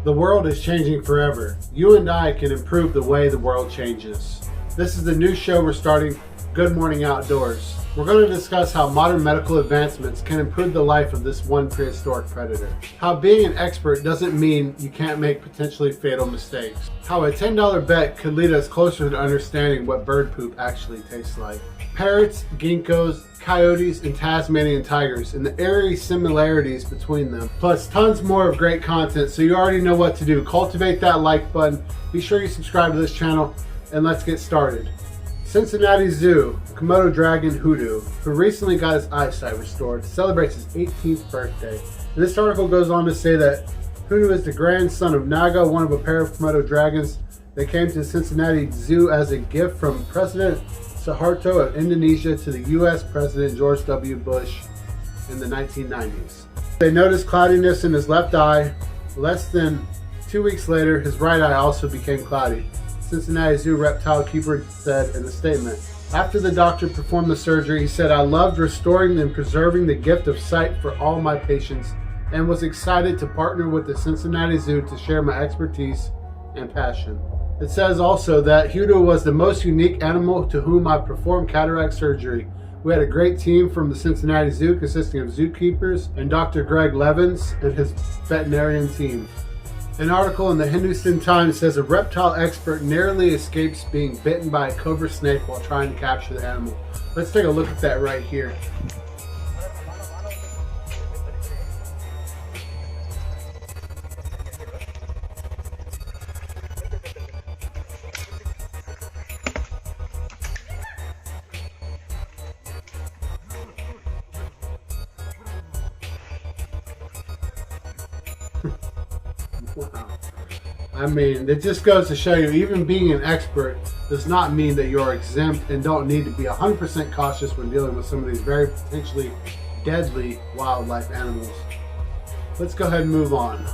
The world is changing forever. You and I can improve the way the world changes. This is the new show we're starting, Good Morning Outdoors. We're going to discuss how modern medical advancements can improve the life of this one prehistoric predator. How being an expert doesn't mean you can't make potentially fatal mistakes. How a $10 bet could lead us closer to understanding what bird poop actually tastes like. Parrots, ginkgos, coyotes, and Tasmanian tigers, and the eerie similarities between them. Plus tons more of great content, so you already know what to do. Cultivate that like button, be sure you subscribe to this channel, and let's get started. Cincinnati Zoo, Komodo dragon Hoodoo, who recently got his eyesight restored, celebrates his 18th birthday. And this article goes on to say that Hoodoo is the grandson of Naga, one of a pair of Komodo dragons that came to Cincinnati Zoo as a gift from President Suharto of Indonesia to the U.S. President George W. Bush in the 1990s. They noticed cloudiness in his left eye. Less than 2 weeks later, his right eye also became cloudy. Cincinnati Zoo reptile keeper said in a statement. After the doctor performed the surgery, he said, "I loved restoring and preserving the gift of sight for all my patients and was excited to partner with the Cincinnati Zoo to share my expertise and passion." It says also that Hoodoo was the most unique animal to whom I performed cataract surgery. We had a great team from the Cincinnati Zoo consisting of zookeepers and Dr. Greg Levins and his veterinarian team. An article in the Hindustan Times says a reptile expert narrowly escapes being bitten by a cobra snake while trying to capture the animal. Let's take a look at that right here. Wow. I mean, it just goes to show you, even being an expert does not mean that you're exempt and don't need to be 100% cautious when dealing with some of these very potentially deadly wildlife animals. Let's go ahead and move on.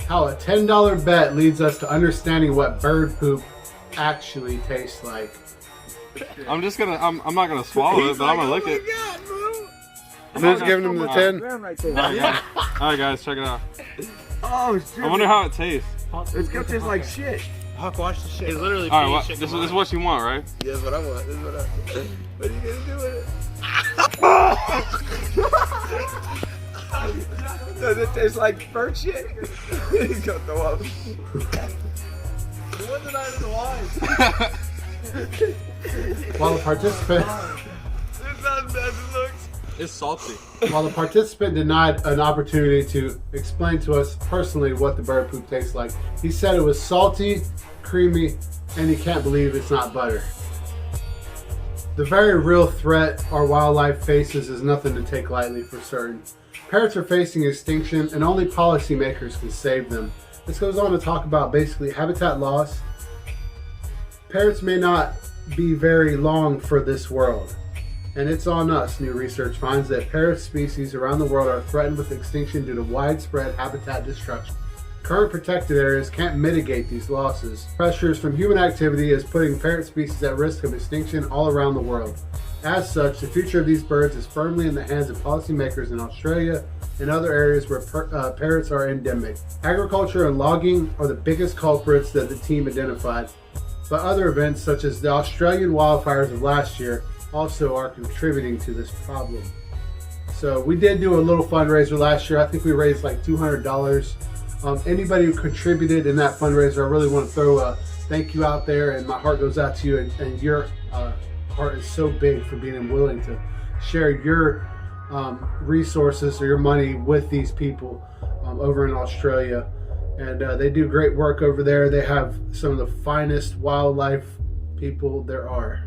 How a $10 bet leads us to understanding what bird poop actually tastes like. I'm not gonna swallow it, but I'm gonna lick it. I'm just giving him the 10. Yeah. Alright guys, check it out. Oh shit. I wonder how it tastes. It's gonna taste like shit. Huck, watch the shit. It's literally Alright, this is what you want, right? Yeah, that's what I want. This is what I want. What are you gonna do with it? Does it taste like bird shit? He's gonna throw up. What did I do? While the participant It's not as bad as it looks. It's salty. While the participant denied an opportunity to explain to us personally what the bird poop tastes like, he said it was salty, creamy, and he can't believe it's not butter. The very real threat our wildlife faces is nothing to take lightly for certain. Parrots are facing extinction and only policymakers can save them. This goes on to talk about basically habitat loss. Parrots may not be very long for this world. And it's on us. New research finds that parrot species around the world are threatened with extinction due to widespread habitat destruction. Current protected areas can't mitigate these losses. Pressures from human activity is putting parrot species at risk of extinction all around the world. As such, the future of these birds is firmly in the hands of policymakers in Australia and other areas where parrots are endemic. Agriculture and logging are the biggest culprits that the team identified, but other events such as the Australian wildfires of last year also are contributing to this problem. So we did do a little fundraiser last year. I think we raised like $200. Anybody who contributed in that fundraiser, I really want to throw a thank you out there, and my heart goes out to you, and your heart is so big for being willing to share your resources or your money with these people over in Australia. And they do great work over there. They have some of the finest wildlife people there are.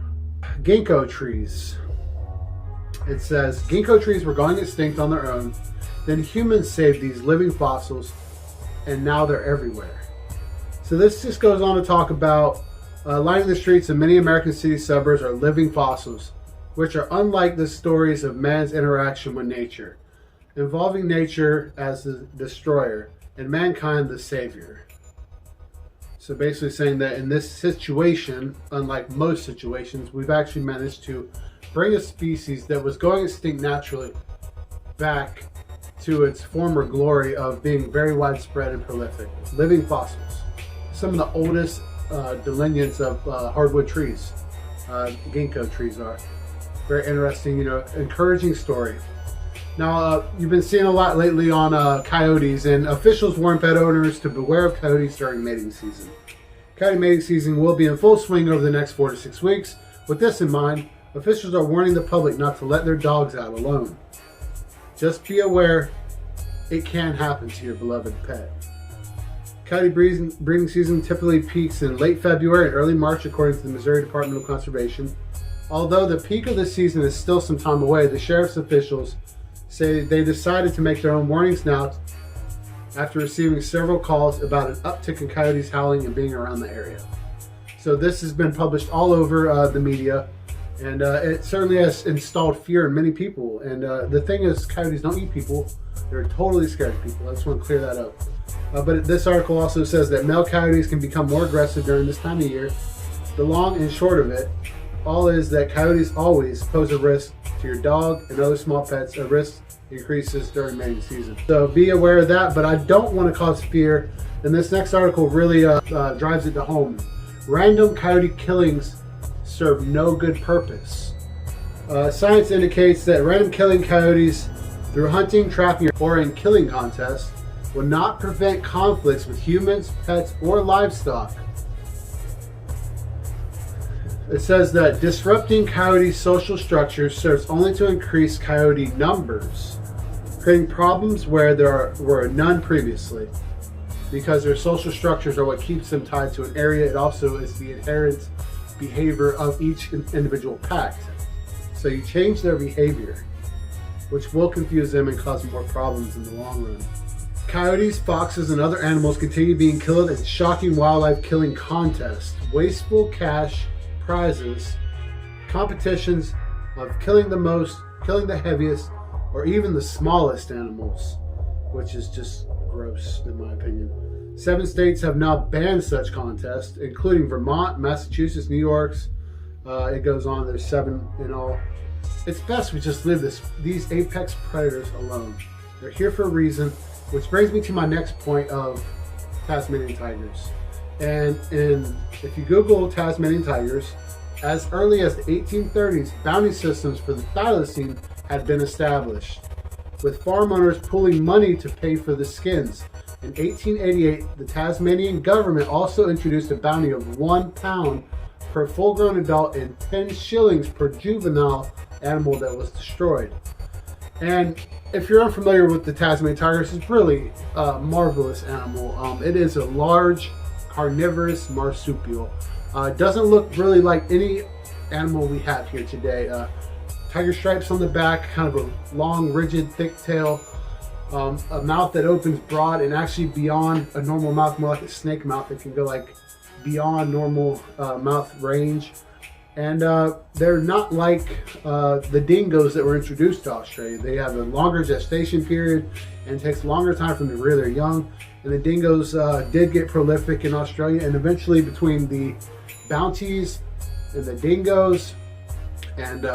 Ginko trees. It says, Ginko trees were going extinct on their own. Then humans saved these living fossils, and now they're everywhere. So this just goes on to talk about lining the streets of many American city suburbs are living fossils, which are unlike the stories of man's interaction with nature, involving nature as the destroyer and mankind the savior. So basically saying that in this situation, unlike most situations, we've actually managed to bring a species that was going extinct naturally back to its former glory of being very widespread and prolific. Living fossils. Some of the oldest delineants of hardwood trees, ginko trees are. Very interesting, encouraging story. Now, you've been seeing a lot lately on coyotes, and officials warn pet owners to beware of coyotes during mating season. Coyote mating season will be in full swing over the next 4 to 6 weeks. With this in mind, officials are warning the public not to let their dogs out alone. Just be aware it can happen to your beloved pet. Coyote breeding season typically peaks in late February and early March, according to the Missouri Department of Conservation. Although the peak of the season is still some time away, the sheriff's officials say they decided to make their own warnings now after receiving several calls about an uptick in coyotes howling and being around the area. So this has been published all over the media, and it certainly has installed fear in many people. And the thing is, coyotes don't eat people. They're totally scared of people. I just want to clear that up. But this article also says that male coyotes can become more aggressive during this time of year. The long and short of it all is that coyotes always pose a risk to your dog and other small pets. A risk increases during mating season. So be aware of that, but I don't want to cause fear. And this next article really drives it to home. Random coyote killings serve no good purpose. Science indicates that random killing coyotes through hunting, trapping, or in killing contests will not prevent conflicts with humans, pets, or livestock. It says that disrupting coyote social structures serves only to increase coyote numbers, creating problems where there were none previously. Because their social structures are what keeps them tied to an area, it also is the inherent behavior of each individual pack. So you change their behavior, which will confuse them and cause more problems in the long run. Coyotes, foxes, and other animals continue being killed in shocking wildlife killing contests, wasteful cash prizes, competitions of killing the most, killing the heaviest, or even the smallest animals, which is just gross in my opinion. 7 states have now banned such contests, including Vermont, Massachusetts, New York. It goes on. There's 7 in all. It's best we just leave these apex predators alone. They're here for a reason, which brings me to my next point of Tasmanian tigers. And if you Google Tasmanian tigers, as early as the 1830s, bounty systems for the thylacine had been established, with farm owners pooling money to pay for the skins. In 1888, the Tasmanian government also introduced a bounty of £1 per full-grown adult and 10 shillings per juvenile animal that was destroyed. And if you're unfamiliar with the Tasmanian tigers, it's really a marvelous animal. It is a large, carnivorous marsupial. It doesn't look really like any animal we have here today. Tiger stripes on the back, kind of a long, rigid, thick tail, a mouth that opens broad and actually beyond a normal mouth, more like a snake mouth. It can go like beyond normal mouth range. And they're not like the dingoes that were introduced to Australia. They have a longer gestation period and it takes longer time for them to rear their young. And the dingoes did get prolific in Australia, and eventually between the bounties and the dingoes and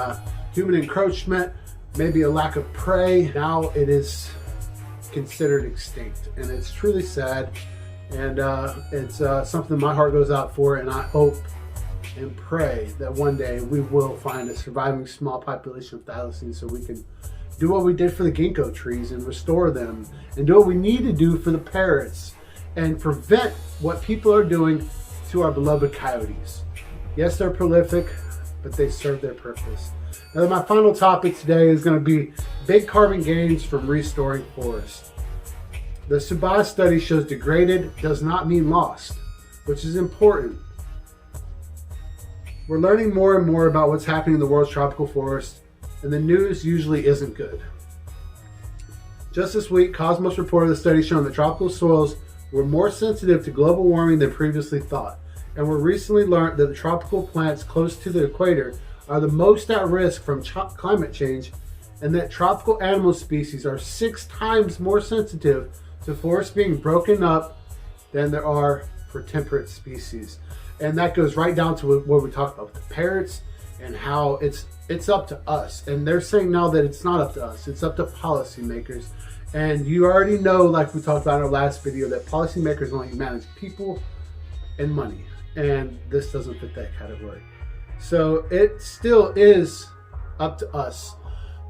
human encroachment, maybe a lack of prey, now it is considered extinct. And it's truly sad, and it's something my heart goes out for, and I hope and pray that one day we will find a surviving small population of thylacines so we can do what we did for the ginkgo trees and restore them, and do what we need to do for the parrots and prevent what people are doing to our beloved coyotes. Yes, they're prolific, but they serve their purpose. Now, my final topic today is going to be big carbon gains from restoring forests. The Subas study shows degraded does not mean lost, which is important. We're learning more and more about what's happening in the world's tropical forests, and the news usually isn't good. Just this week, Cosmos reported a study showing that tropical soils were more sensitive to global warming than previously thought, and we recently learned that the tropical plants close to the equator are the most at risk from climate change, and that tropical animal species are 6 times more sensitive to forests being broken up than there are for temperate species. And that goes right down to what we talked about with the parrots and how it's up to us. And they're saying now that it's not up to us, it's up to policymakers. And you already know, like we talked about in our last video, that policymakers only manage people and money. And this doesn't fit that category. So it still is up to us.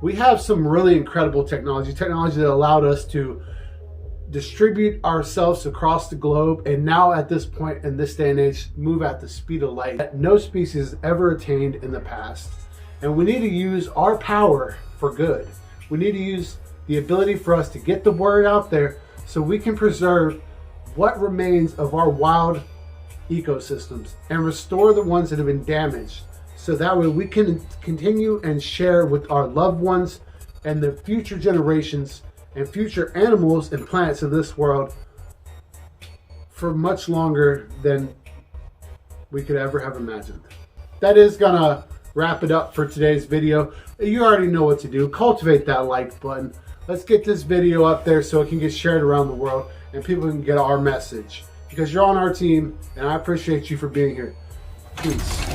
We have some really incredible technology that allowed us to distribute ourselves across the globe, and now at this point in this day and age, move at the speed of light that no species ever attained in the past. And we need to use our power for good. We need to use the ability for us to get the word out there so we can preserve what remains of our wild ecosystems and restore the ones that have been damaged, so that way we can continue and share with our loved ones and the future generations and future animals and plants of this world for much longer than we could ever have imagined. That is gonna wrap it up for today's video. You already know what to do. Cultivate that like button. Let's get this video up there so it can get shared around the world and people can get our message, because you're on our team and I appreciate you for being here. Peace.